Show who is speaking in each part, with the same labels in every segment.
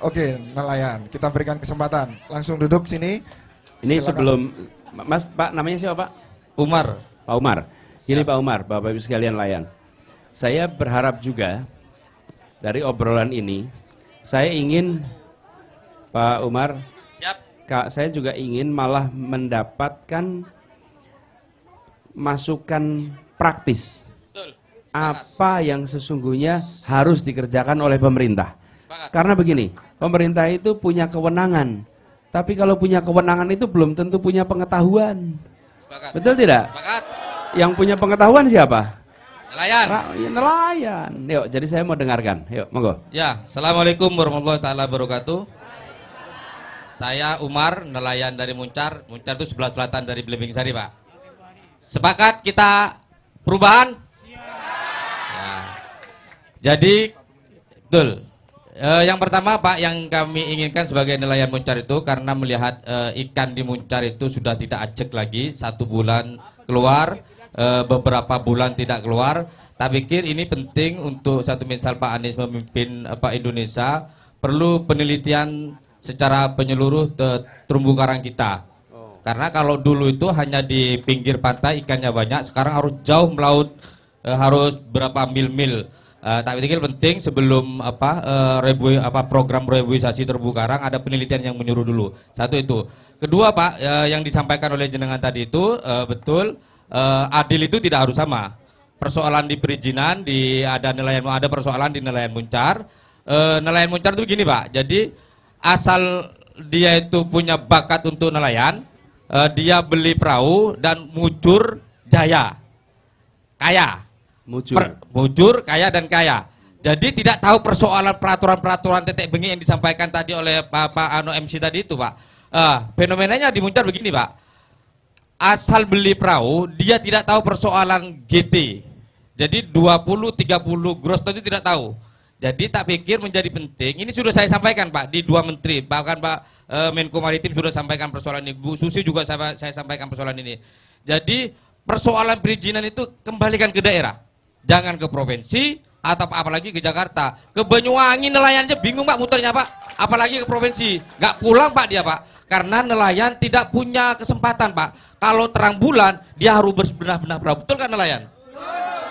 Speaker 1: Oke, nelayan. Kita berikan kesempatan. Langsung duduk sini.
Speaker 2: Ini
Speaker 1: Silakan.
Speaker 2: sebelum Mas, Pak, namanya siapa, Pak?
Speaker 3: Umar.
Speaker 2: Pak Umar. Ini Pak Umar, Bapak Ibu sekalian nelayan. Saya berharap juga dari obrolan ini, saya ingin Pak Umar,
Speaker 3: Siap.
Speaker 2: Kak, saya juga ingin malah mendapatkan masukan praktis.
Speaker 3: Betul.
Speaker 2: Apa yang sesungguhnya harus dikerjakan oleh pemerintah. Karena begini, pemerintah itu punya kewenangan. Tapi kalau punya kewenangan itu belum tentu punya pengetahuan.
Speaker 3: Sepakat.
Speaker 2: Betul tidak?
Speaker 3: Sepakat.
Speaker 2: Yang punya pengetahuan siapa?
Speaker 3: Nelayan.
Speaker 2: Nelayan. Yuk, jadi saya mau dengarkan. Yuk, monggo.
Speaker 3: Ya, Assalamualaikum warahmatullahi taala wabarakatuh. Saya Umar, nelayan dari Muncar. Muncar itu sebelah selatan dari Belimbing Sari, Pak. Sepakat kita perubahan? Ya. Jadi, betul. Yang pertama, Pak, yang kami inginkan sebagai nelayan Muncar itu karena melihat ikan di Muncar itu sudah tidak ajek lagi, 1 bulan keluar, beberapa bulan tidak keluar. Tak pikir ini penting untuk satu misal Pak Anies memimpin Indonesia, perlu penelitian secara penyeluruh terumbu karang kita. Karena kalau dulu itu hanya di pinggir pantai ikannya banyak, sekarang harus jauh melaut, harus berapa mil-mil. Tak pikir penting sebelum program reboisasi terumbu karang ada penelitian yang menyuruh dulu. Satu itu. Kedua, Pak, yang disampaikan oleh jenengan tadi itu betul, adil itu tidak harus sama. Persoalan di perizinan ada persoalan di nelayan Muncar. Nelayan Muncar itu begini, Pak. Jadi asal dia itu punya bakat untuk nelayan, dia beli perahu dan mujur jaya, kaya. Mujur, kaya dan kaya. Jadi tidak tahu persoalan peraturan-peraturan tetek bengi yang disampaikan tadi oleh Pak MC tadi itu, Pak. Fenomenanya di Muncar begini, Pak. Asal beli perahu, dia tidak tahu persoalan GT. Jadi 20-30 gross ton itu tidak tahu. Jadi tak pikir menjadi penting. Ini sudah saya sampaikan, Pak, di 2 menteri. Bahkan Pak Menko Maritim sudah sampaikan persoalan ini. Bu Susi juga saya sampaikan persoalan ini. Jadi persoalan perizinan itu kembalikan ke daerah. Jangan ke provinsi atau apalagi ke Jakarta. Ke Banyuwangi nelayannya bingung, Pak, muternya, Pak. Apalagi ke provinsi. Nggak pulang, Pak, dia, Pak. Karena nelayan tidak punya kesempatan, Pak. Kalau terang bulan, dia harus berbenah-benah perahu. Betul kan nelayan?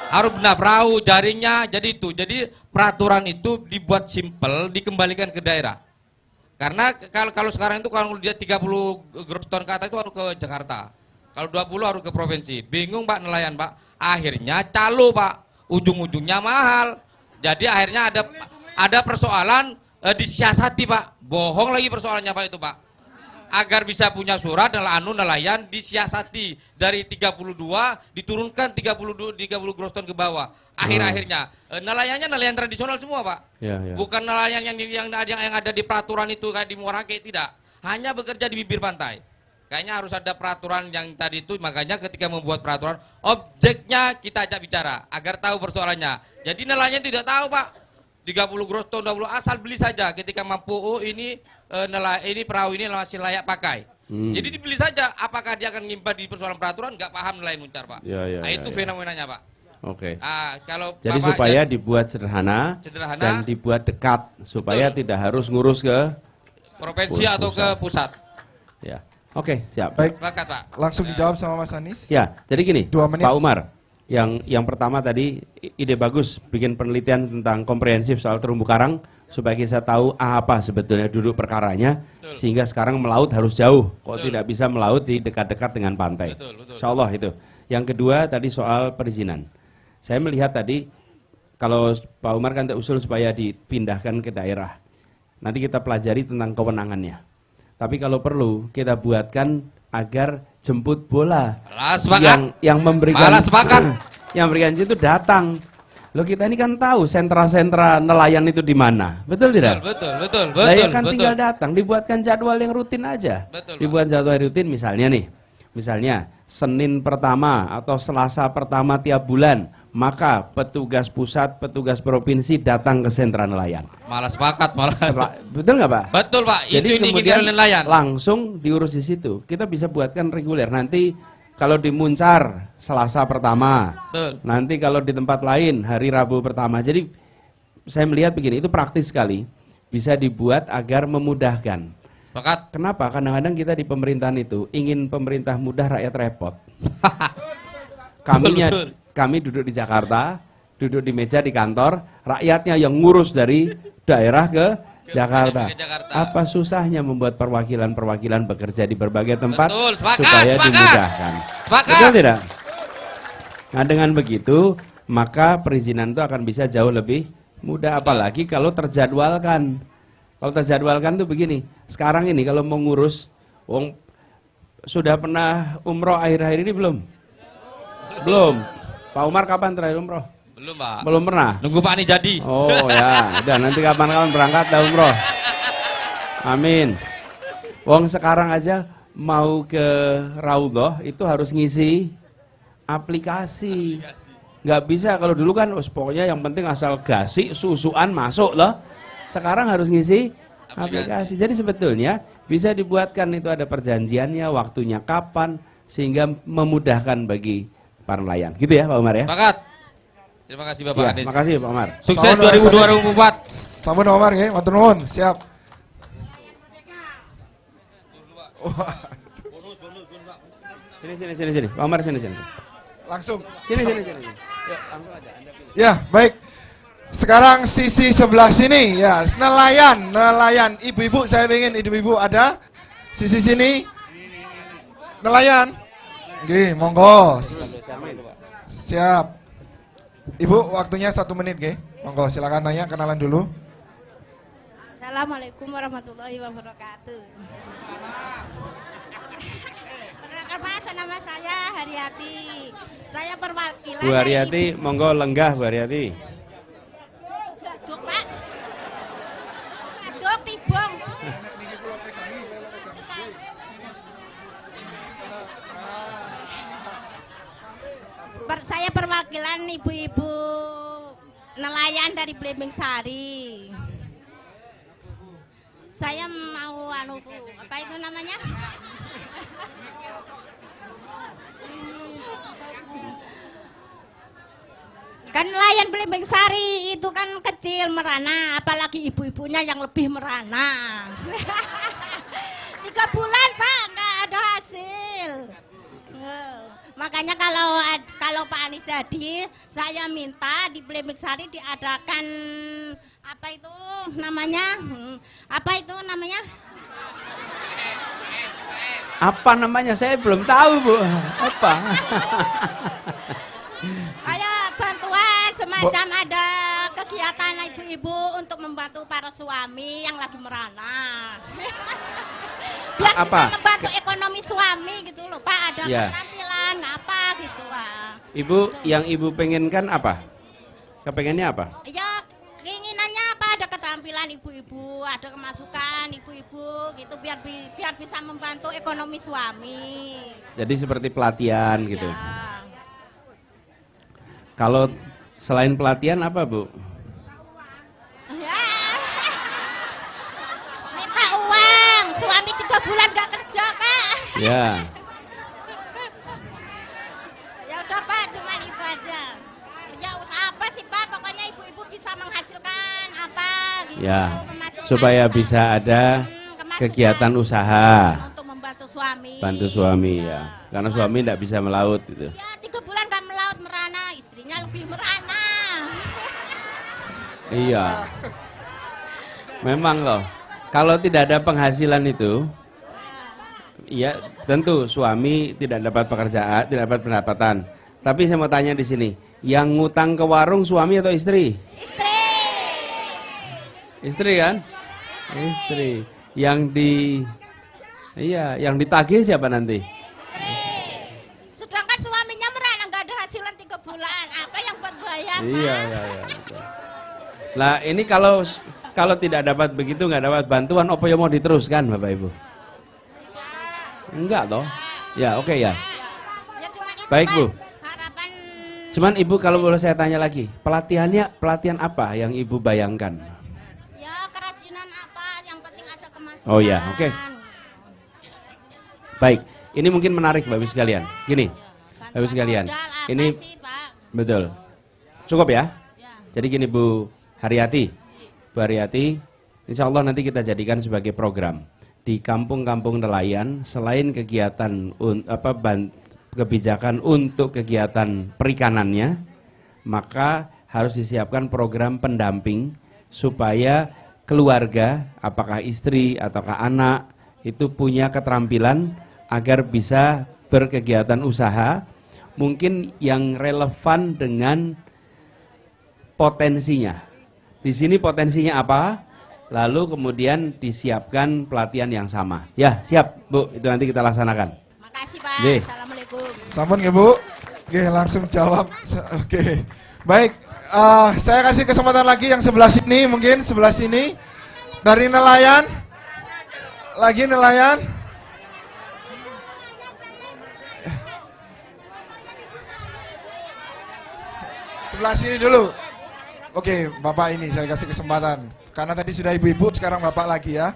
Speaker 3: Harus benar perahu, jaringnya, jadi itu. Jadi peraturan itu dibuat simpel, dikembalikan ke daerah. Karena kalau sekarang itu kalau dia 30 gross ton ke atas itu harus ke Jakarta. Kalau 20 harus ke provinsi. Bingung, Pak, nelayan, Pak. Akhirnya calo, Pak. Ujung-ujungnya mahal. Jadi akhirnya ada persoalan disiasati, Pak. Bohong lagi persoalannya, Pak, itu, Pak. Agar bisa punya surat nelayan disiasati dari 32 diturunkan 30 gross ton ke bawah. Akhir-akhirnya nelayannya nelayan tradisional semua, Pak.
Speaker 2: Ya, ya.
Speaker 3: Bukan nelayan yang ada di peraturan itu kayak di Muara Angke, tidak. Hanya bekerja di bibir pantai. Kayaknya harus ada peraturan yang tadi itu, makanya ketika membuat peraturan, objeknya kita ajak bicara agar tahu persoalannya. Jadi nelayan tidak tahu, Pak. 30 gross ton, 20 asal beli saja ketika mampu. Oh, ini perahu ini masih layak pakai. Jadi dibeli saja. Apakah dia akan ngimpan di persoalan peraturan? Nggak paham nelayan Muncar, Pak. Itu fenomenanya, Pak.
Speaker 2: Oke.
Speaker 3: Kalau
Speaker 2: jadi
Speaker 3: Bapak
Speaker 2: supaya dibuat sederhana dan dibuat dekat supaya tidak harus ngurus ke
Speaker 3: provinsi atau ke pusat.
Speaker 2: Ya. Oke, siap.
Speaker 1: Baik,
Speaker 3: Sepakat, Pak.
Speaker 1: langsung dijawab sama Mas Anies.
Speaker 2: Ya, jadi gini,
Speaker 1: 2 menit.
Speaker 2: Pak Umar, yang pertama tadi ide bagus bikin penelitian tentang komprehensif soal terumbu karang supaya kita tahu apa sebetulnya duduk perkaranya. Betul. Sehingga sekarang melaut harus jauh, kok
Speaker 3: Betul.
Speaker 2: tidak bisa melaut di dekat-dekat dengan pantai.
Speaker 3: Betul.
Speaker 2: Insya Allah itu. Yang kedua tadi soal perizinan. Saya melihat tadi kalau Pak Umar kan usul supaya dipindahkan ke daerah. Nanti kita pelajari tentang kewenangannya. Tapi kalau perlu kita buatkan agar jemput bola yang memberikan yang memberikan itu datang. Loh, kita ini kan tahu sentra-sentra nelayan itu di mana. Betul tidak?
Speaker 3: Betul.
Speaker 2: Nah, ya kan tinggal datang, dibuatkan jadwal yang rutin aja.
Speaker 3: Betul,
Speaker 2: dibuat jadwal rutin misalnya nih. Misalnya Senin pertama atau Selasa pertama tiap bulan, maka petugas pusat, petugas provinsi datang ke sentra nelayan.
Speaker 3: Malah sepakat, malah.
Speaker 2: Betul nggak, Pak?
Speaker 3: Betul, Pak.
Speaker 2: Jadi
Speaker 3: itu
Speaker 2: kemudian
Speaker 3: nelayan.
Speaker 2: langsung diurus di situ. Kita bisa buatkan reguler. Nanti kalau di Muncar Selasa pertama,
Speaker 3: Betul.
Speaker 2: nanti kalau di tempat lain hari Rabu pertama. Jadi saya melihat begini, itu praktis sekali. bisa dibuat agar memudahkan.
Speaker 3: Sepakat.
Speaker 2: Kenapa? Kadang-kadang kita di pemerintahan itu ingin pemerintah mudah, rakyat repot.
Speaker 3: Betul.
Speaker 2: Kami duduk di Jakarta, duduk di meja di kantor, rakyatnya yang ngurus dari daerah ke Jakarta. Apa susahnya membuat perwakilan-perwakilan bekerja di berbagai tempat
Speaker 3: Betul, sepakat,
Speaker 2: supaya
Speaker 3: sepakat.
Speaker 2: dimudahkan?
Speaker 3: Sepakat.
Speaker 2: Betul tidak? Nah, dengan begitu maka perizinan itu akan bisa jauh lebih mudah, apalagi kalau terjadwalkan. Kalau terjadwalkan tuh begini, sekarang ini kalau mau ngurus, sudah pernah umroh akhir-akhir ini belum? Belum. Pak Umar kapan terakhir umroh?
Speaker 3: Belum, Pak.
Speaker 2: Belum pernah?
Speaker 3: Nunggu Pak Ani jadi.
Speaker 2: Oh ya, udah nanti kapan-kapan berangkat dah umroh. Amin. Wong sekarang aja mau ke Raudhah itu harus ngisi aplikasi. Nggak bisa kalau dulu kan pokoknya yang penting asal gasi, susuan masuk loh. Sekarang harus ngisi aplikasi. Jadi sebetulnya bisa dibuatkan itu ada perjanjiannya, waktunya kapan, sehingga memudahkan bagi para nelayan. Gitu ya Pak Umar ya?
Speaker 3: Sepakat. Terima kasih Bapak
Speaker 2: Ya,
Speaker 3: Anies.
Speaker 2: makasih Pak Umar.
Speaker 3: Sukses
Speaker 1: Sampun,
Speaker 3: 2024.
Speaker 1: Sampun Omar nggih, matur nuwun. Siap.
Speaker 2: Sini. Pak Umar sini.
Speaker 1: Langsung.
Speaker 2: Sini. Ya, langsung aja. Anda pilih.
Speaker 1: Ya, baik. Sekarang sisi sebelah sini ya, nelayan. Ibu-ibu, saya ingin ibu-ibu ada sisi sini. Nelayan. Nggih, monggo. Siap. Ibu, waktunya 1 menit nggih. Monggo, silakan tanya, kenalan dulu.
Speaker 4: Assalamualaikum warahmatullahi wabarakatuh. Perkenalkan, nama saya Haryati. Saya perwakilan
Speaker 2: Bu Haryati, monggo lenggah Bu Haryati.
Speaker 4: Aduk, Pak. Aduk tibong. Saya perwakilan ibu-ibu nelayan dari Blimbing Sari. Saya mau apa itu namanya? Kan nelayan Blimbing Sari itu kan kecil merana, apalagi ibu-ibunya yang lebih merana. 3 bulan Pak, nggak ada hasil. Makanya kalau Pak Anies jadi, saya minta di Blimbing Sari diadakan apa itu namanya?
Speaker 2: Apa namanya? Saya belum tahu Bu. Apa?
Speaker 4: Kayak bantuan semacam ada kegiatan ibu-ibu untuk membantu para suami yang lagi merana. Biar
Speaker 2: Apa?
Speaker 4: bisa membantu ekonomi suami gitu loh Pak, ada
Speaker 2: Ya.
Speaker 4: keterampilan apa gitu Pak.
Speaker 2: Ibu, yang Ibu pengenkan apa? Kepengennya apa?
Speaker 4: Ya keinginannya apa, ada keterampilan ibu-ibu, ada kemasukan ibu-ibu gitu biar bisa membantu ekonomi suami.
Speaker 2: Jadi seperti pelatihan gitu.
Speaker 4: Ya.
Speaker 2: Kalau selain pelatihan apa Bu?
Speaker 4: Ya. Minta uang, suami 3 bulan gak kerja Pak.
Speaker 2: Ya.
Speaker 4: Ya udah Pak, cuma itu aja. Ya usaha apa sih Pak, pokoknya ibu-ibu bisa menghasilkan apa gitu.
Speaker 2: Ya.
Speaker 4: Pemasukan
Speaker 2: Supaya
Speaker 4: bisa.
Speaker 2: bisa ada
Speaker 4: Kemasukan
Speaker 2: kegiatan usaha.
Speaker 4: untuk membantu suami.
Speaker 2: Bantu suami ya. Karena suami tidak bisa melaut gitu.
Speaker 4: Ya 3 bulan gak melaut merana, istrinya lebih merana.
Speaker 2: Iya. Memang loh. Kalau tidak ada penghasilan itu, iya tentu suami tidak dapat pekerjaan, tidak dapat pendapatan. Tapi saya mau tanya di sini, yang ngutang ke warung suami atau istri?
Speaker 4: Istri.
Speaker 2: Istri kan? Istri. Yang ditagih siapa nanti?
Speaker 4: Sedangkan suaminya merana nggak ada hasilan 3 bulan. Apa yang buat bayar?
Speaker 2: Iya.
Speaker 4: Pak?
Speaker 2: Lah ini kalau tidak dapat begitu, nggak dapat bantuan, apa yang mau diteruskan Bapak Ibu? Enggak toh? Ya oke ya.
Speaker 4: Ya cuman itu
Speaker 2: Baik,
Speaker 4: Pak.
Speaker 2: Bu.
Speaker 4: Harapan
Speaker 2: Cuman Ibu kalau boleh saya tanya lagi, pelatihan apa yang Ibu bayangkan?
Speaker 4: ya kerajinan apa yang penting ada kemasukan.
Speaker 2: Oh ya, oke. Baik, ini mungkin menarik Bapak Ibu sekalian. Gini, Bapak Ibu sekalian, ini
Speaker 4: sih, Pak?
Speaker 2: betul. Cukup ya?
Speaker 4: Ya.
Speaker 2: Jadi gini Bu Haryati, Insya Allah nanti kita jadikan sebagai program di kampung-kampung nelayan. Selain kegiatan kebijakan untuk kegiatan perikanannya, maka harus disiapkan program pendamping supaya keluarga, apakah istri ataukah anak, itu punya keterampilan agar bisa berkegiatan usaha, mungkin yang relevan dengan potensinya. Di sini potensinya apa? Lalu kemudian disiapkan pelatihan yang sama. Ya, siap Bu, itu nanti kita laksanakan.
Speaker 4: Makasih Pak.
Speaker 2: Ye.
Speaker 4: Assalamualaikum.
Speaker 1: Sampun nggih Bu? Oke, langsung jawab. Oke. Baik, saya kasih kesempatan lagi yang sebelah sini, mungkin sebelah sini. Dari nelayan. Lagi nelayan. Sebelah sini dulu. Oke, Bapak ini saya kasih kesempatan. Karena tadi sudah ibu-ibu, sekarang Bapak lagi ya.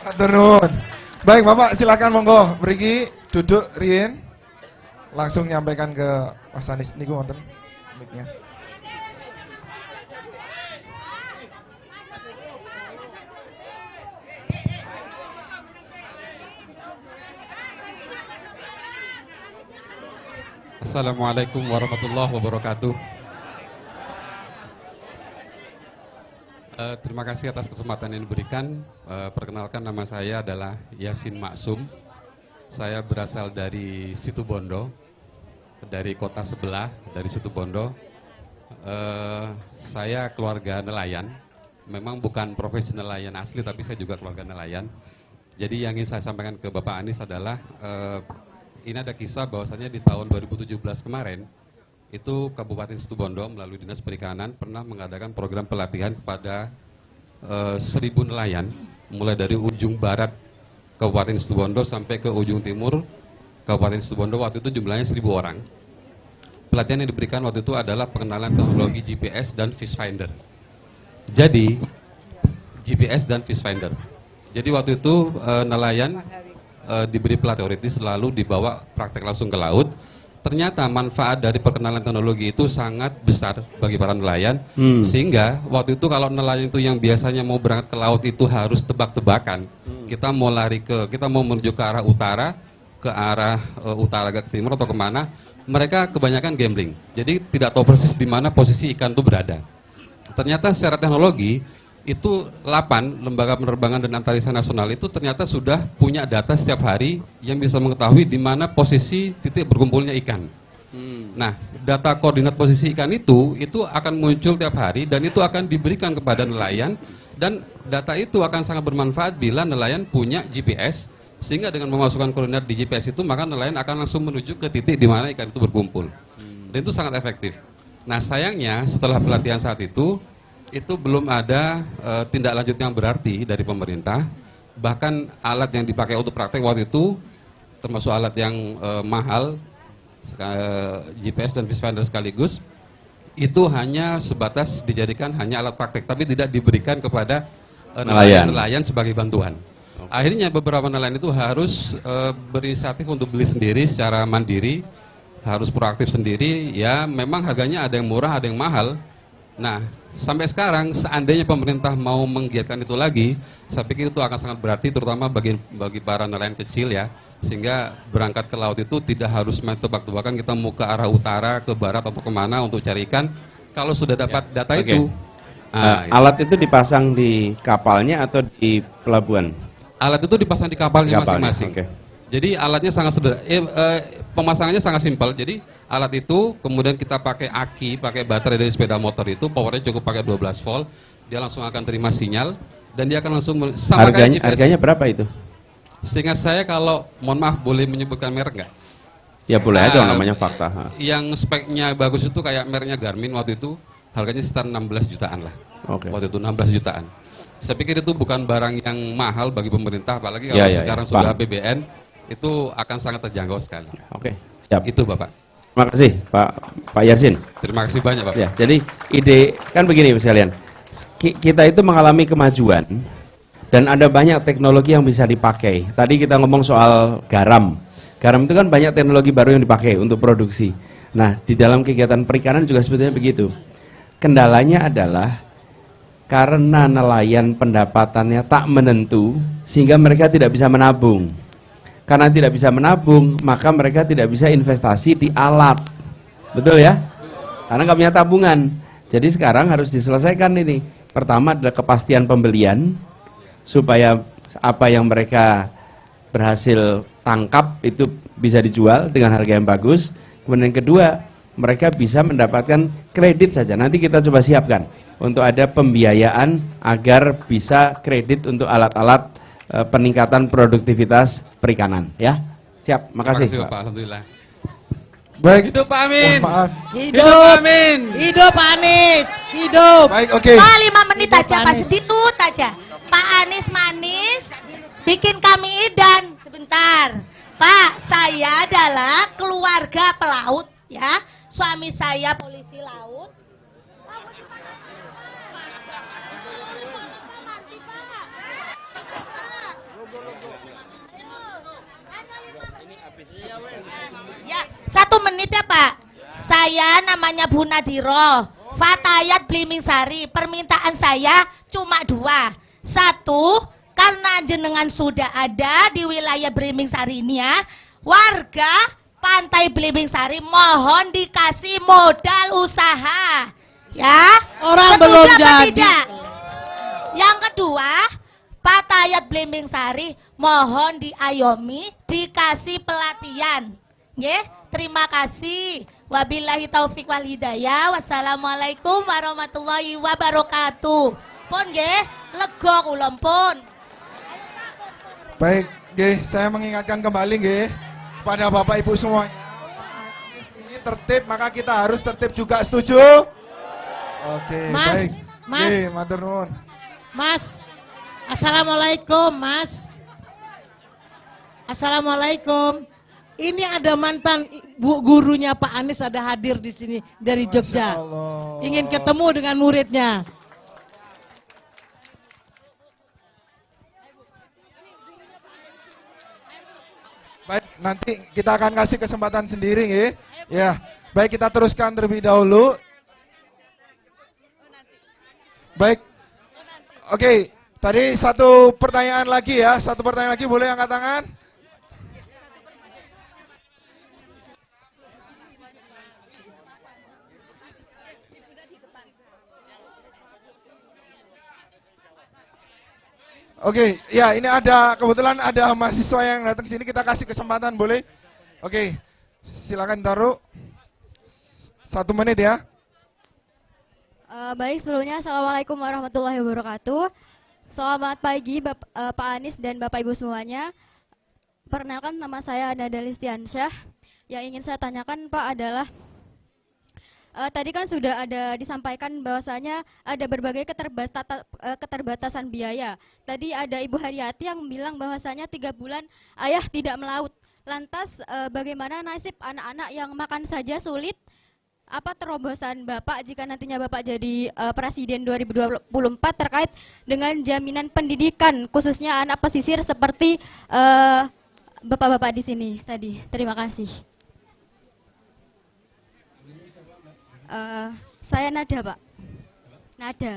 Speaker 1: Hatur nuwun. Baik Bapak, silakan monggo mriki duduk riyin. Langsung nyampaikan ke Mas Anis niku wonten mic-nya.
Speaker 5: Assalamualaikum warahmatullahi wabarakatuh. Terima kasih atas kesempatan yang diberikan. Perkenalkan, nama saya adalah Yasin Maksum. Saya berasal dari Situbondo, dari kota sebelah, dari Situbondo. Saya keluarga nelayan. Memang bukan profesi nelayan asli, tapi saya juga keluarga nelayan. Jadi yang ingin saya sampaikan ke Bapak Anies adalah ini ada kisah bahwasanya di tahun 2017 kemarin itu Kabupaten Situbondo melalui Dinas Perikanan pernah mengadakan program pelatihan kepada 1.000 nelayan mulai dari ujung barat Kabupaten Situbondo sampai ke ujung timur Kabupaten Situbondo. Waktu itu jumlahnya 1.000 orang. Pelatihan yang diberikan waktu itu adalah pengenalan teknologi GPS dan Fish Finder. Jadi GPS dan Fish Finder. Jadi waktu itu nelayan diberi pelatihan teoritis lalu dibawa praktek langsung ke laut. Ternyata manfaat dari perkenalan teknologi itu sangat besar bagi para nelayan, sehingga waktu itu kalau nelayan itu yang biasanya mau berangkat ke laut itu harus tebak-tebakan. Kita mau menuju ke arah utara, agak ke timur atau kemana, mereka kebanyakan gambling. Jadi tidak tahu persis di mana posisi ikan itu berada. Ternyata secara teknologi itu LAPAN, Lembaga Penerbangan dan Antariksa Nasional itu ternyata sudah punya data setiap hari yang bisa mengetahui di mana posisi titik berkumpulnya ikan. Nah, data koordinat posisi ikan itu akan muncul tiap hari dan itu akan diberikan kepada nelayan, dan data itu akan sangat bermanfaat bila nelayan punya GPS, sehingga dengan memasukkan koordinat di GPS itu maka nelayan akan langsung menuju ke titik di mana ikan itu berkumpul. Dan itu sangat efektif. Nah, sayangnya setelah pelatihan saat itu belum ada tindak lanjut yang berarti dari pemerintah. Bahkan alat yang dipakai untuk praktek waktu itu termasuk alat yang mahal, GPS dan Fish Finder sekaligus, itu hanya sebatas dijadikan hanya alat praktek, tapi tidak diberikan kepada nelayan sebagai bantuan. Akhirnya beberapa nelayan itu harus berinisiatif untuk beli sendiri secara mandiri, harus proaktif sendiri. Ya memang harganya ada yang murah, ada yang mahal. Nah, sampai sekarang seandainya pemerintah mau menggiatkan itu lagi, saya pikir itu akan sangat berarti, terutama bagi para nelayan kecil ya, sehingga berangkat ke laut itu tidak harus main tebak-tebakan kita mau ke arah utara, ke barat atau kemana untuk cari ikan. Kalau sudah dapat data itu,
Speaker 2: alat itu dipasang di kapalnya atau di pelabuhan?
Speaker 5: Alat itu dipasang di kapalnya masing-masing. Jadi alatnya sangat sederhana, pemasangannya sangat simpel. Jadi alat itu kemudian kita pakai aki, pakai baterai dari sepeda motor itu, powernya cukup pakai 12 volt, dia langsung akan terima sinyal dan dia akan langsung sama kayak GPS.
Speaker 2: Harganya berapa itu?
Speaker 5: Seingat saya, kalau mohon maaf boleh menyebutkan merek nggak?
Speaker 2: Ya boleh aja, namanya fakta.
Speaker 5: Yang speknya bagus itu kayak mereknya Garmin, waktu itu harganya sekitar 16 jutaan lah. Waktu itu 16 jutaan. Saya pikir itu bukan barang yang mahal bagi pemerintah, apalagi kalau sekarang sudah APBN, itu akan sangat terjangkau sekali.
Speaker 2: Siap.
Speaker 5: Itu Bapak.
Speaker 2: Terima kasih Pak Yasin.
Speaker 5: Terima kasih banyak Pak.
Speaker 2: Ya, jadi ide kan begini sekalian. Kita itu mengalami kemajuan dan ada banyak teknologi yang bisa dipakai. Tadi kita ngomong soal garam. Garam itu kan banyak teknologi baru yang dipakai untuk produksi. Nah, di dalam kegiatan perikanan juga sebetulnya begitu. Kendalanya adalah karena nelayan pendapatannya tak menentu sehingga mereka tidak bisa menabung. Karena tidak bisa menabung, maka mereka tidak bisa investasi di alat. Betul ya? Karena nggak punya tabungan. Jadi sekarang harus diselesaikan ini. Pertama adalah kepastian pembelian, supaya apa yang mereka berhasil tangkap itu bisa dijual dengan harga yang bagus. Kemudian yang kedua, mereka bisa mendapatkan kredit saja. Nanti kita coba siapkan untuk ada pembiayaan agar bisa kredit untuk alat-alat peningkatan produktivitas perikanan, ya. Siap, makasih.
Speaker 5: Terima kasih Bapak, alhamdulillah.
Speaker 1: Baik.
Speaker 6: Hidup Pak Amin.
Speaker 1: Oh, maaf.
Speaker 6: Hidup Pak Amin. Hidup Pak Anies. Hidup.
Speaker 1: Baik, oke.
Speaker 4: Pak 5 menit
Speaker 6: Hidup
Speaker 4: aja, Pak
Speaker 6: Anies.
Speaker 4: sedikit aja. Pak Anies manis, bikin kami idan. Sebentar. Pak, saya adalah keluarga pelaut, ya. Suami saya polisi laut. Ya, 1 menit ya Pak. Saya namanya Bu Nadiro, Fatayat Blimbing-Sari. Permintaan saya cuma 2. 1, karena jenengan sudah ada di wilayah Blimbing-Sari ini ya, warga Pantai Blimbing-Sari mohon dikasih modal usaha. Ya,
Speaker 6: Orang
Speaker 4: setuju
Speaker 6: belum
Speaker 4: apa
Speaker 6: jadi.
Speaker 4: tidak? Yang kedua, Fatayat Blimbing-Sari mohon diayomi dikasih pelatihan. Nggih, terima kasih. Wabillahi taufik wal hidayah. Wassalamualaikum warahmatullahi wabarakatuh. Pun nggih, lega kula pun.
Speaker 1: Baik, nggih, saya mengingatkan kembali nggih pada Bapak Ibu semuanya. Pak Anies ini tertib, maka kita harus tertib juga, setuju? Oke,
Speaker 6: Mas,
Speaker 1: baik.
Speaker 6: Mas.
Speaker 1: Nggih, matur nuwun.
Speaker 6: Mas. Assalamualaikum, Mas. Assalamualaikum. Ini ada mantan gurunya Pak Anies ada hadir di sini dari Jogja.
Speaker 1: Masya Allah.
Speaker 6: Ingin ketemu dengan muridnya.
Speaker 1: Baik, nanti kita akan kasih kesempatan sendiri nggih. Ya. Baik, kita teruskan terlebih dahulu. Baik. Oke, tadi satu pertanyaan lagi ya. Satu pertanyaan lagi, boleh angkat tangan? Oke, ya ini ada, kebetulan ada mahasiswa yang datang sini, kita kasih kesempatan, boleh? Oke, silakan taruh. 1 menit ya.
Speaker 7: Baik, sebelumnya Assalamualaikum warahmatullahi wabarakatuh. Selamat pagi Pak Anies dan Bapak Ibu semuanya. Perkenalkan, nama saya Nada Listiansyah. Yang ingin saya tanyakan Pak adalah, tadi kan sudah ada disampaikan bahwasanya ada berbagai keterbatasan biaya. Tadi ada Ibu Haryati yang bilang bahwasanya 3 bulan ayah tidak melaut. Lantas bagaimana nasib anak-anak yang makan saja sulit? Apa terobosan Bapak jika nantinya Bapak jadi Presiden 2024 terkait dengan jaminan pendidikan khususnya anak pesisir seperti Bapak-bapak di sini tadi? Terima kasih. Saya Nada, Pak. Nada.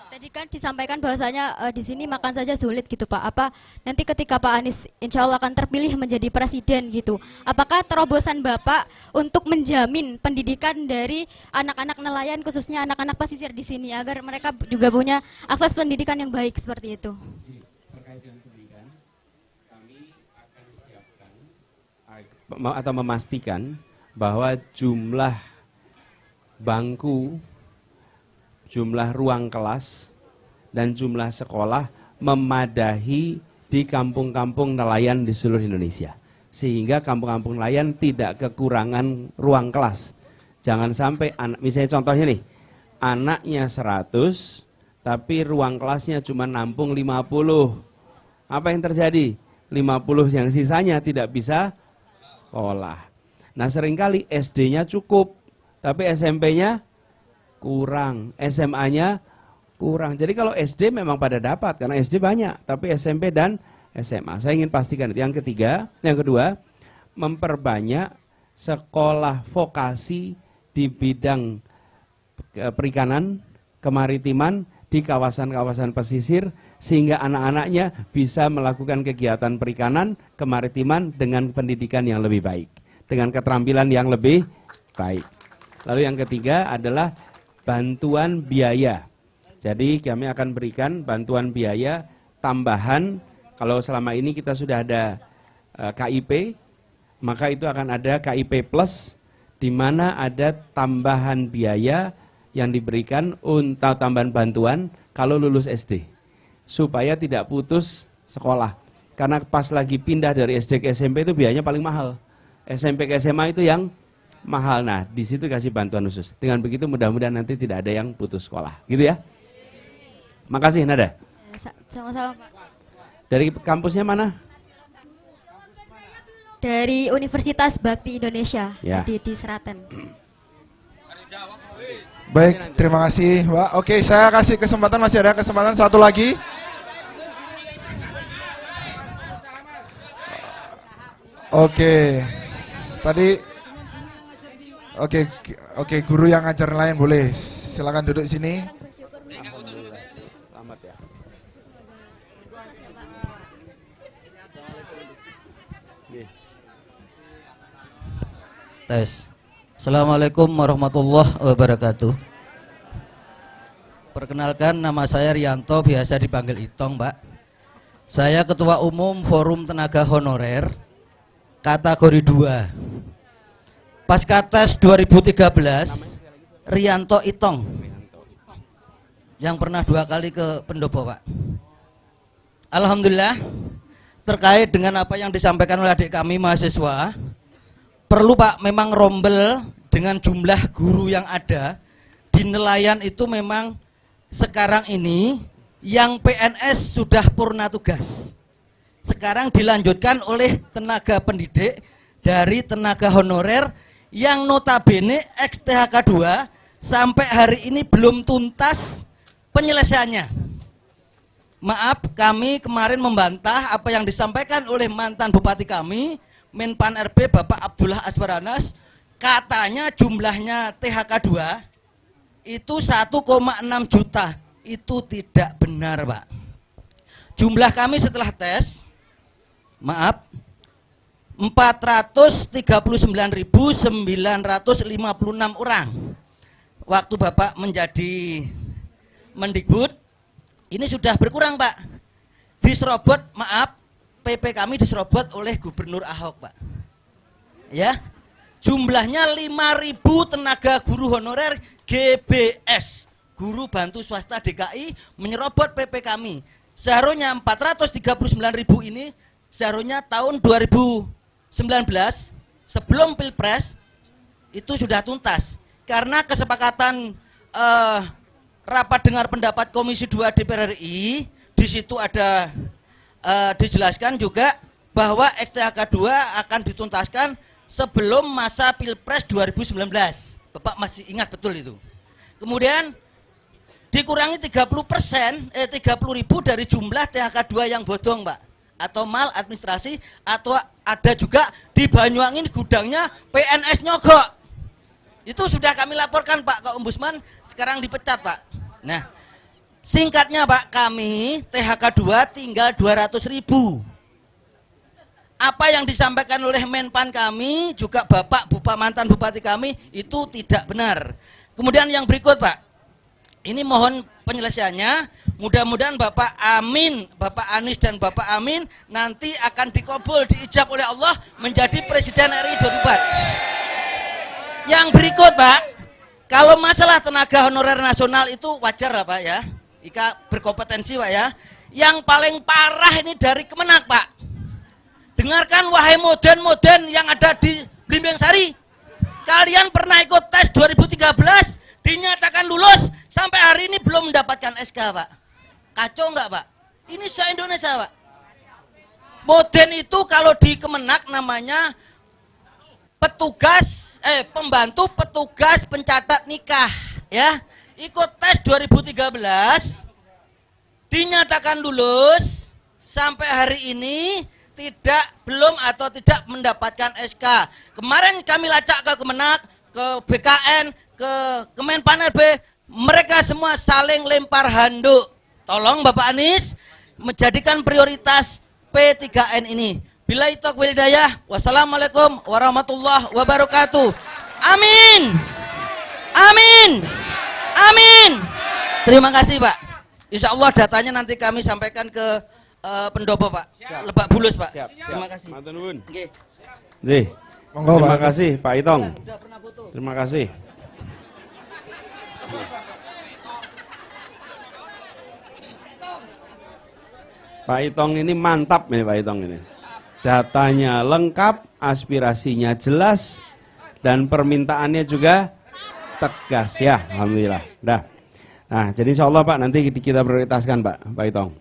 Speaker 7: Tadi kan disampaikan bahwasanya di sini makan saja sulit gitu Pak. Apa nanti ketika Pak Anies insya Allah akan terpilih menjadi presiden gitu, apakah terobosan Bapak untuk menjamin pendidikan dari anak-anak nelayan khususnya anak-anak pesisir di sini agar mereka juga punya akses pendidikan yang baik seperti itu?
Speaker 2: Terkait dengan pendidikan, kami akan siapkan atau memastikan bahwa jumlah bangku, jumlah ruang kelas, dan jumlah sekolah memadahi di kampung-kampung nelayan di seluruh Indonesia. Sehingga kampung-kampung nelayan tidak kekurangan ruang kelas. Jangan sampai, misalnya contohnya nih, anaknya 100, tapi ruang kelasnya cuma nampung 50. Apa yang terjadi? 50 yang sisanya tidak bisa sekolah. Nah seringkali SD-nya cukup, tapi SMP-nya kurang, SMA-nya kurang. Jadi kalau SD memang pada dapat, karena SD banyak, tapi SMP dan SMA. Saya ingin pastikan itu. Yang kedua, memperbanyak sekolah vokasi di bidang perikanan, kemaritiman, di kawasan-kawasan pesisir, sehingga anak-anaknya bisa melakukan kegiatan perikanan, kemaritiman dengan pendidikan yang lebih baik, dengan keterampilan yang lebih baik. Lalu yang ketiga adalah bantuan biaya. Jadi kami akan berikan bantuan biaya tambahan. Kalau selama ini kita sudah ada KIP, maka itu akan ada KIP Plus, di mana ada tambahan biaya yang diberikan untuk tambahan bantuan kalau lulus SD, supaya tidak putus sekolah. Karena pas lagi pindah dari SD ke SMP itu biayanya paling mahal. SMP ke SMA itu yang mahal. Nah, di situ kasih bantuan khusus. Dengan begitu mudah-mudahan nanti tidak ada yang putus sekolah. Gitu ya. Makasih Nada.
Speaker 7: Sama-sama Pak.
Speaker 2: Dari kampusnya mana?
Speaker 7: Dari Universitas Bakti Indonesia,
Speaker 2: Ya.
Speaker 7: di Seraten.
Speaker 1: Baik, terima kasih Mbak. Oke, saya kasih kesempatan, masih ada kesempatan satu lagi. Oke, tadi oke, guru yang ngajar lain boleh. Silakan duduk sini.
Speaker 2: Selamat ya.
Speaker 8: Tes. Assalamualaikum warahmatullahi wabarakatuh. Perkenalkan, nama saya Rianto, biasa dipanggil Itong, Mbak. Saya Ketua Umum Forum Tenaga Honorer kategori 2. Pasca tes 2013, Rianto Itong, yang pernah 2 kali ke pendopo, Pak. Alhamdulillah, terkait dengan apa yang disampaikan oleh adik kami mahasiswa, perlu Pak memang rombel dengan jumlah guru yang ada di nelayan itu. Memang sekarang ini yang PNS sudah purna tugas, sekarang dilanjutkan oleh tenaga pendidik dari tenaga honorer yang notabene ex-THK 2 sampai hari ini belum tuntas penyelesaiannya. Maaf, kami kemarin membantah apa yang disampaikan oleh mantan bupati kami, Menpan RB Bapak Abdullah Aswaranas. Katanya jumlahnya THK 2 itu 1,6 juta. Itu tidak benar, Pak. Jumlah kami setelah tes, maaf, 439.956 orang. Waktu Bapak menjadi Mendikbud, ini sudah berkurang, Pak. Diserobot, maaf, PP kami diserobot oleh Gubernur Ahok, Pak. Ya, jumlahnya 5.000 tenaga guru honorer GBS, guru bantu swasta DKI, menyerobot PP kami. Seharusnya 439.000 ini seharusnya tahun 2019 sebelum Pilpres itu sudah tuntas. Karena kesepakatan rapat dengar pendapat Komisi 2 DPR RI, di situ ada dijelaskan juga bahwa XTHK 2 akan dituntaskan sebelum masa Pilpres 2019. Bapak masih ingat betul itu. Kemudian dikurangi 30%, 30.000 dari jumlah THK 2 yang bodong, Pak, atau mal administrasi, atau ada juga di Banyuwangi gudangnya PNS nyogok. Itu sudah kami laporkan, Pak, ke Ombudsman, sekarang dipecat, Pak. Nah, singkatnya, Pak, kami THK 2 tinggal 200.000. Apa yang disampaikan oleh Menpan kami, juga Bapak mantan bupati kami, itu tidak benar. Kemudian yang berikut, Pak, ini mohon penyelesaiannya. Mudah-mudahan Bapak Amin, Bapak Anies dan Bapak Amin nanti akan dikabul, diijab oleh Allah menjadi Presiden RI 2024. Yang berikut, Pak, kalau masalah tenaga honorer nasional itu wajar lah, Pak, ya. Ika berkompetensi, Pak, ya. Yang paling parah ini dari Kemenak, Pak. Dengarkan wahai moden-moden yang ada di Blimbing Sari. Kalian pernah ikut tes 2013, dinyatakan lulus, Sampai hari ini belum mendapatkan SK, Pak. Kacau nggak, Pak? Ini se-Indonesia, Pak. Moden itu kalau di Kemenak namanya pembantu petugas pencatat nikah, ya. Ikut tes 2013, dinyatakan lulus, sampai hari ini belum tidak mendapatkan SK. Kemarin kami lacak ke Kemenak, ke BKN, ke Kemenpan RB, mereka semua saling lempar handuk. Tolong Bapak Anies menjadikan prioritas P3N ini. Billahi taufiq wal hidayah. Wassalamualaikum warahmatullahi wabarakatuh. Amin. Amin. Amin. Terima kasih, Pak. Insya Allah datanya nanti kami sampaikan ke pendopo, Pak. Lebak Bulus, Pak. Terima kasih.
Speaker 2: Matur nuwun.
Speaker 8: Nggih.
Speaker 2: Nggih.
Speaker 1: Monggo,
Speaker 2: Terima
Speaker 1: Pak.
Speaker 2: kasih Pak Itong.
Speaker 8: Udah pernah foto.
Speaker 2: Terima kasih. Pak Itong ini mantap nih Pak Itong ini. Datanya lengkap, aspirasinya jelas, dan permintaannya juga tegas ya. Alhamdulillah. Dah. Nah, jadi insya Allah Pak nanti kita prioritaskan Pak Itong.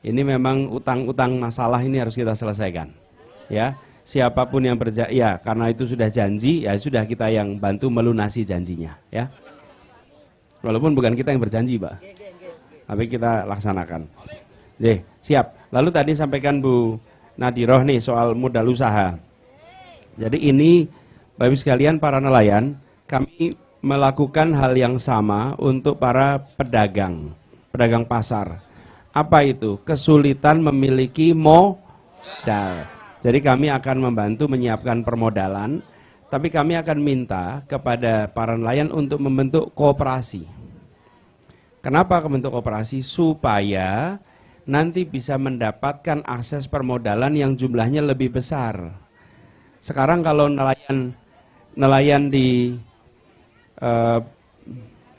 Speaker 2: Ini memang utang-utang masalah ini harus kita selesaikan. Ya, siapapun yang ya karena itu sudah janji, ya sudah kita yang bantu melunasi janjinya. Ya. Walaupun bukan kita yang berjanji Pak, tapi kita laksanakan. Siap. Lalu tadi sampaikan Bu Nadiroh nih soal modal usaha. Jadi ini Bapak Ibu sekalian para nelayan, kami melakukan hal yang sama untuk para pedagang pasar. Apa itu? Kesulitan memiliki modal. Jadi kami akan membantu menyiapkan permodalan, tapi kami akan minta kepada para nelayan untuk membentuk koperasi. Kenapa membentuk koperasi? Supaya nanti bisa mendapatkan akses permodalan yang jumlahnya lebih besar. Sekarang kalau nelayan di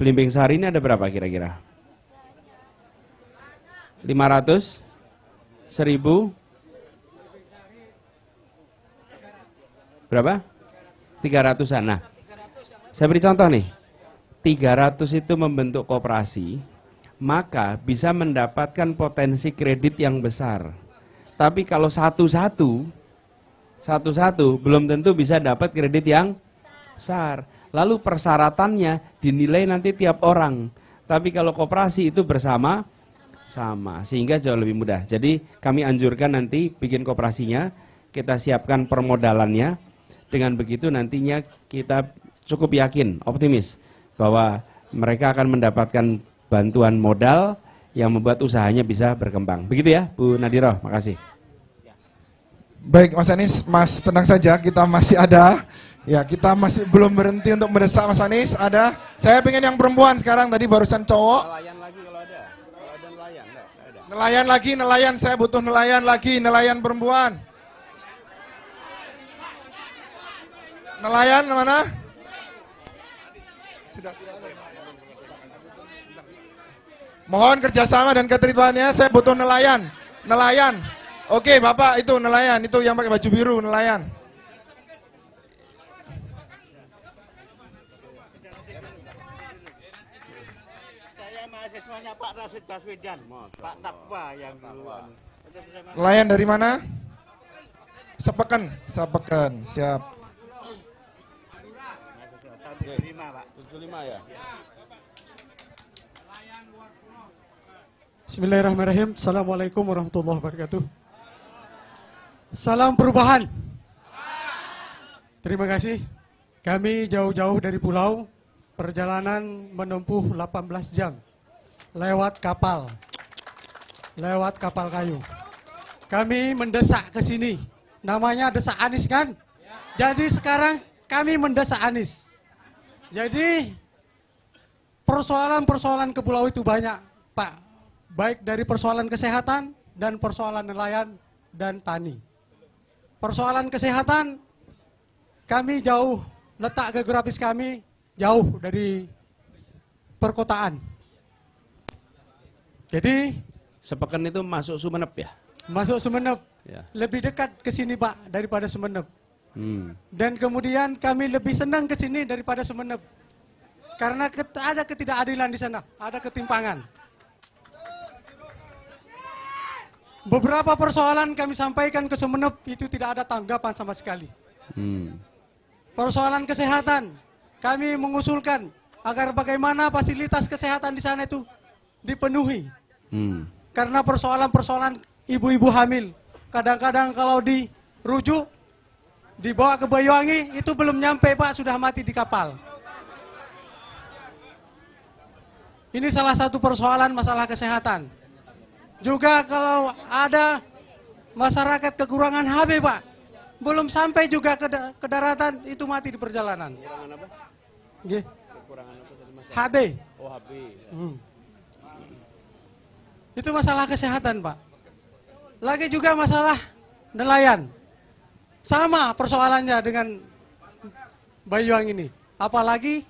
Speaker 2: Belimbing Sari ini ada berapa kira-kira? 500? 1000? Berapa? 300-an. Nah, saya beri contoh nih. 300 itu membentuk koperasi, maka bisa mendapatkan potensi kredit yang besar. Tapi kalau satu-satu belum tentu bisa dapat kredit yang besar. Lalu persyaratannya dinilai nanti tiap orang. Tapi kalau koperasi itu bersama sehingga jauh lebih mudah. Jadi kami anjurkan nanti bikin koperasinya, kita siapkan permodalannya. Dengan begitu nantinya kita cukup yakin, optimis bahwa mereka akan mendapatkan bantuan modal yang membuat usahanya bisa berkembang. Begitu ya Bu Nadiroh, makasih.
Speaker 1: Baik Mas Anies, Mas tenang saja, kita masih ada. Ya, kita masih belum berhenti untuk mendesak Mas Anies. Ada. Saya pengen yang perempuan sekarang, tadi barusan cowok.
Speaker 2: Nelayan lagi kalau ada. Kalau ada nelayan, enggak ada.
Speaker 1: Nelayan lagi, nelayan. Saya butuh nelayan lagi, nelayan perempuan. Nelayan mana? Mohon kerjasama dan keterlibataannya, saya butuh nelayan. Nelayan. Oke Bapak, itu nelayan, itu yang pakai baju biru, nelayan.
Speaker 9: Saya mahasiswanya Pak Rasid Baswedan, Pak Takwa yang duluan.
Speaker 1: Nelayan dari mana? Sepeken, siap.
Speaker 9: 75, Pak.
Speaker 2: 75 ya.
Speaker 10: Bismillahirrahmanirrahim. Assalamualaikum warahmatullahi wabarakatuh. Salam perubahan. Terima kasih. Kami jauh-jauh dari pulau, perjalanan menempuh 18 jam lewat kapal kayu. Kami mendesak ke sini. Namanya desak Anies kan? Jadi sekarang kami mendesak Anies. Jadi persoalan-persoalan ke pulau itu banyak, Pak. Baik dari persoalan kesehatan dan persoalan nelayan dan tani. Persoalan kesehatan, kami jauh, letak geografis kami jauh dari perkotaan. Jadi
Speaker 2: Sepeken itu masuk Sumeneb ya?
Speaker 10: masuk Sumeneb,
Speaker 2: Ya.
Speaker 10: lebih dekat ke sini Pak daripada Sumeneb. Dan kemudian kami lebih senang ke sini daripada Sumeneb. Karena ada ketidakadilan di sana, ada ketimpangan. Beberapa persoalan kami sampaikan ke Sumeneb itu tidak ada tanggapan sama sekali. Persoalan kesehatan, kami mengusulkan agar bagaimana fasilitas kesehatan di sana itu dipenuhi. Karena persoalan-persoalan ibu-ibu hamil, kadang-kadang kalau dirujuk, dibawa ke Banyuwangi, itu belum nyampe Pak, sudah mati di kapal. Ini salah satu persoalan masalah kesehatan. Juga kalau ada masyarakat kekurangan HB Pak, belum sampai juga ke daratan, itu mati di perjalanan.
Speaker 2: Kekurangan apa? Kekurangan apa tadi masalah?
Speaker 10: HB.
Speaker 2: Oh, HB.
Speaker 10: Itu masalah kesehatan Pak. Lagi juga masalah nelayan. Sama persoalannya dengan Banyuwangi ini. Apalagi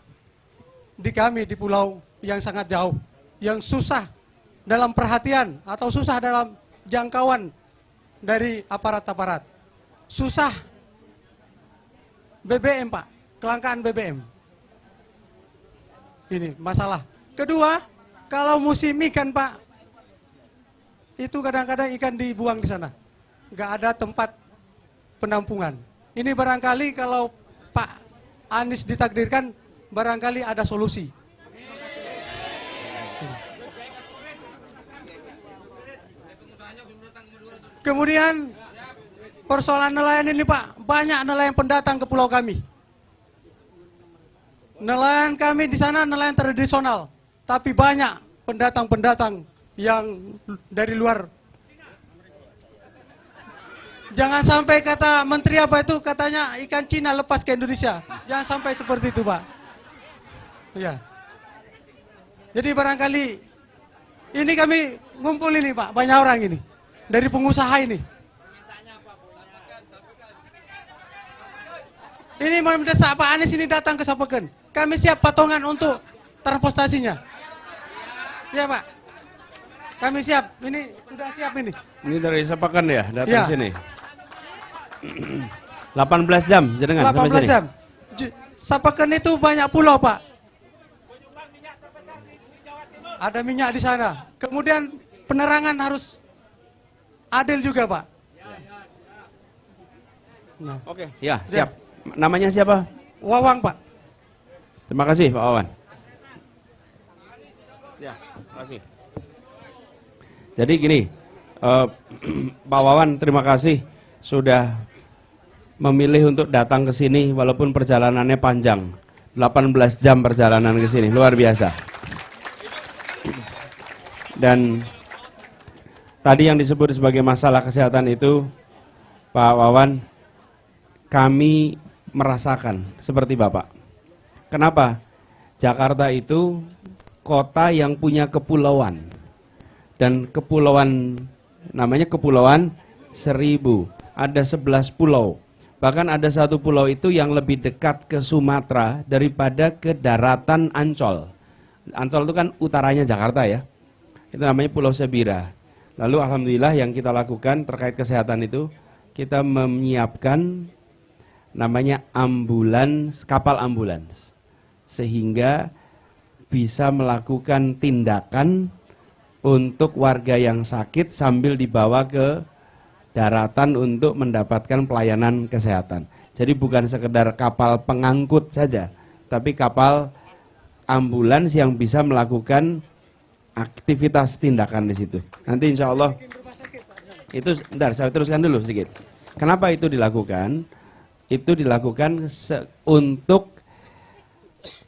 Speaker 10: di kami di pulau yang sangat jauh, yang susah dalam perhatian atau susah dalam jangkauan dari aparat-aparat. Susah BBM Pak, kelangkaan BBM. Ini masalah. Kedua, kalau musim ikan Pak, itu kadang-kadang ikan dibuang di sana. Nggak ada tempat penampungan. Ini barangkali kalau Pak Anies ditakdirkan, barangkali ada solusi. Kemudian persoalan nelayan ini Pak, banyak nelayan pendatang ke pulau kami. Nelayan kami di sana nelayan tradisional, tapi banyak pendatang-pendatang yang dari luar. Jangan sampai kata menteri apa itu, katanya ikan Cina lepas ke Indonesia. Jangan sampai seperti itu Pak. Ya. Jadi barangkali ini kami ngumpul ini Pak, banyak orang ini. Dari pengusaha ini. Ini mendesak Pak Anies ini datang ke Sapeken. Kami siap patongan untuk transportasinya. Ya Pak. Kami siap. Ini sudah siap ini.
Speaker 2: Ini dari Sapeken ya, datang
Speaker 10: Ya.
Speaker 2: sini. 18 jam jenengan sampai
Speaker 10: 18
Speaker 2: sini.
Speaker 10: jam. Sapeken itu banyak pulau Pak. Ada minyak di sana. Kemudian penerangan harus adil juga Pak. Nah.
Speaker 2: Oke, ya siap. Namanya siapa?
Speaker 10: Wawang Pak.
Speaker 2: Terima kasih Pak Wawan. Ya, terima kasih. Jadi gini, Pak Wawan terima kasih sudah memilih untuk datang ke sini walaupun perjalanannya panjang. 18 jam perjalanan ke sini, luar biasa. Dan tadi yang disebut sebagai masalah kesehatan itu, Pak Wawan, kami merasakan seperti Bapak. Kenapa? Jakarta itu kota yang punya kepulauan. Dan kepulauan, namanya Kepulauan Seribu. Ada 11 pulau. Bahkan ada satu pulau itu yang lebih dekat ke Sumatera daripada ke daratan Ancol. Ancol itu kan utaranya Jakarta ya. Itu namanya Pulau Sebira. Lalu alhamdulillah yang kita lakukan terkait kesehatan itu, kita menyiapkan namanya ambulans, kapal ambulans. Sehingga bisa melakukan tindakan untuk warga yang sakit sambil dibawa ke daratan untuk mendapatkan pelayanan kesehatan. Jadi bukan sekedar kapal pengangkut saja, tapi kapal ambulans yang bisa melakukan aktivitas tindakan di situ. Nanti insya Allah itu, bentar saya teruskan dulu sedikit. Kenapa itu dilakukan? Itu dilakukan untuk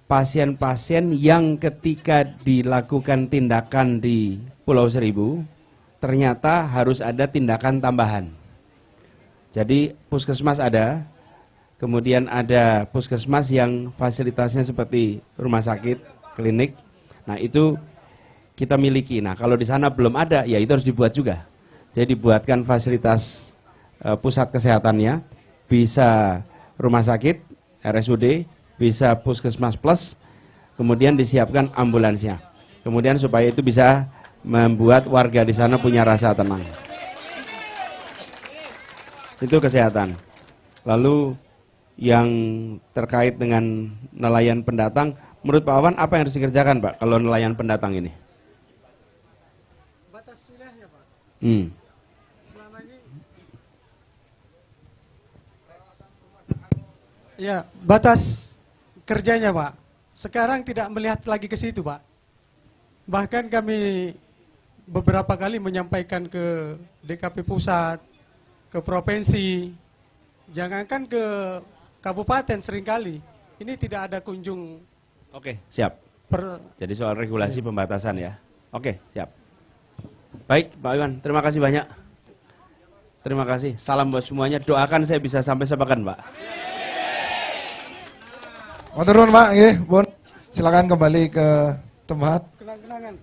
Speaker 2: pasien-pasien yang ketika dilakukan tindakan di Pulau Seribu, ternyata harus ada tindakan tambahan. Jadi puskesmas ada, kemudian ada puskesmas yang fasilitasnya seperti rumah sakit, klinik. Nah itu kita miliki. Nah kalau di sana belum ada, ya itu harus dibuat juga. Jadi dibuatkan fasilitas pusat kesehatannya, bisa rumah sakit, RSUD, bisa puskesmas plus, kemudian disiapkan ambulansnya. Kemudian supaya itu bisa membuat warga di sana punya rasa tenang. Itu kesehatan. Lalu yang terkait dengan nelayan pendatang, Menurut Pak Wawan, apa yang harus dikerjakan Pak kalau nelayan pendatang ini?
Speaker 10: Batas wilayahnya Pak. Selama ini ya batas kerjanya Pak. Sekarang tidak melihat lagi ke situ Pak. Bahkan kami beberapa kali menyampaikan ke DKP pusat, ke provinsi, jangankan ke kabupaten seringkali. Ini tidak ada kunjung.
Speaker 2: Oke, siap. Jadi soal regulasi pembatasan ya. Oke, siap. Baik, Pak Iwan, terima kasih banyak. Terima kasih. Salam buat semuanya. Doakan saya bisa sampai sepakan, Pak.
Speaker 1: Matur nuwun Pak, nggih, pun. Silakan kembali ke tempat.
Speaker 10: Kenang-kenangan.